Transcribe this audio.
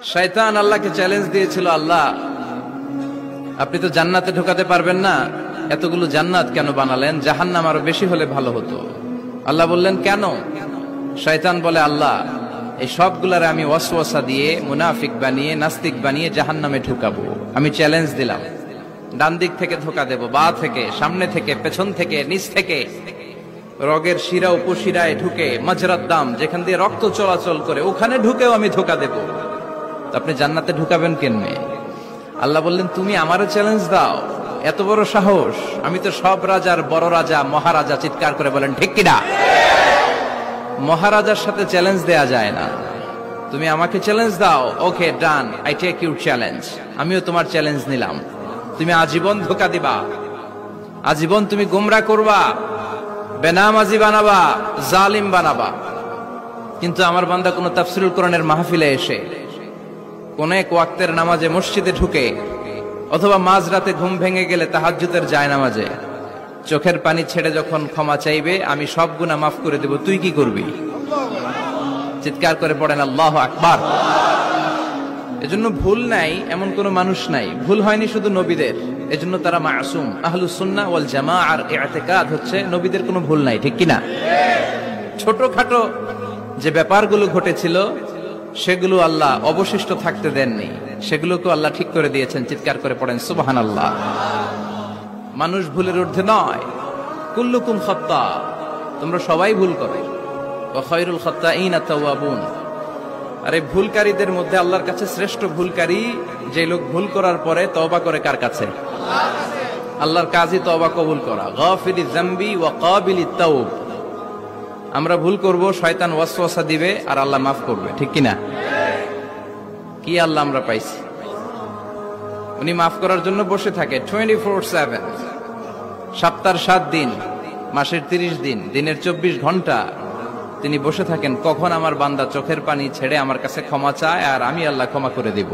শয়তান আল্লাহকে চ্যালেঞ্জ দিয়েছিল, আল্লাহ আপনি তো জান্নাতে ঢোকাতে পারবেন না, এতগুলো জান্নাত কেন বানালেন? জাহান্নাম আরো বেশি হলে ভালো হতো। আল্লাহ বললেন কেন? শয়তান বলে, আল্লাহ এই সবগুলারে আমি ওয়াসওয়াসা দিয়ে মুনাফিক বানিয়ে নাস্তিক বানিয়ে জাহান্নামে ঢুকাবো। আমি চ্যালেঞ্জ দিলাম, ডান দিক থেকে ধোকা দেব, বা থেকে, সামনে থেকে, পেছন থেকে, নিচ থেকে, রগের শিরা উপশিরায় ঢুকে, মাজরাত দাম যেখান দিয়ে রক্ত চলাচল করে ওখানে ঢুকেও আমি ধোকা দেব। আপনি জান্নাতে ঢুকাবেন কেমনে? আল্লাহ বললেন, তুমি আমারও চ্যালেঞ্জ দাও, এত বড় সাহস? আমি তো সব রাজার বড় রাজা, মহারাজা। চিৎকার করে বলেন ঠিক কিনা? মহারাজার সাথে চ্যালেঞ্জ দেয়া যায় না। তুমি আমাকে চ্যালেঞ্জ দাও, ওকে ডান, আই টেক ইউর চ্যালেঞ্জ। আমিও তোমার চ্যালেঞ্জ নিলাম। তুমি আজীবন ধোকা দিবা, আজীবন তুমি গোমরাহ করবা, বেনামাজি বানাবা, জালিম বানাবা। কিন্তু আমার বান্দা কোন তাফসীরুল কোরআনের মাহফিলে এসে, কোন এক ওয়াক্তের নামাজে মসজিদে ঢুকে, অথবা মাঝরাতে ঘুম ভেঙে গেলে তাহাজ্জুদের জায়নামাজে চোখের পানি ছেড়ে যখন ক্ষমা চাইবে, আমি সব গুনাহ মাফ করে দেব, তুই কি করবি? চিৎকার করে পড়েন আল্লাহু আকবার। এজন্য ভুল নাই এমন কোন মানুষ নাই, ভুল হয়নি শুধু নবীদের, এজন্য তারা মাসুম। আহলুস সুন্নাহ ওয়াল জামাআর ইতিকাদ হচ্ছে নবীদের কোনো ভুল নাই, ঠিক কিনা? ছোটখাটো যে ব্যাপারগুলো ঘটেছিল সেগুলো আল্লাহ অবশিষ্ট থাকতে দেননি, সেগুলোকে আল্লাহ ঠিক করে দিয়েছেন। চিৎকার করে পড়েন সুবহানাল্লাহ। মানুষ ভুলের ঊর্ধ্বে নয়। কুল্লুকুম খাত্তা, তোমরা সবাই ভুল করো। ওয়া খায়রুল খাত্তাইনা তাওয়াবুন, আর এই ভুলকারীদের মধ্যে আল্লাহর কাছে শ্রেষ্ঠ ভুলকারী যে লোক ভুল করার পরে তওবা করে। কার কাছে? আল্লাহর কাছে। আল্লাহর কাজই তওবা কবুল করা। গাফিরিজ যামবি ওয়া কাবিলিত তাওব। আমরা ভুল করব, শয়তান ওয়াসওয়াসা দিবে, আর আল্লাহ মাফ করবে, ঠিক কিনা? কি আল্লাহ আমরা পাইছি, উনি মাফ করার জন্য বসে থাকে 24/7। সপ্তাহের 7 দিন, মাসের 30 দিন, দিনের 24 ঘন্টা তিনি বসে থাকেন, কখন আমার বান্দা চোখের পানি ছেড়ে আমার কাছে ক্ষমা চায় আর আমি আল্লাহ ক্ষমা করে দিব।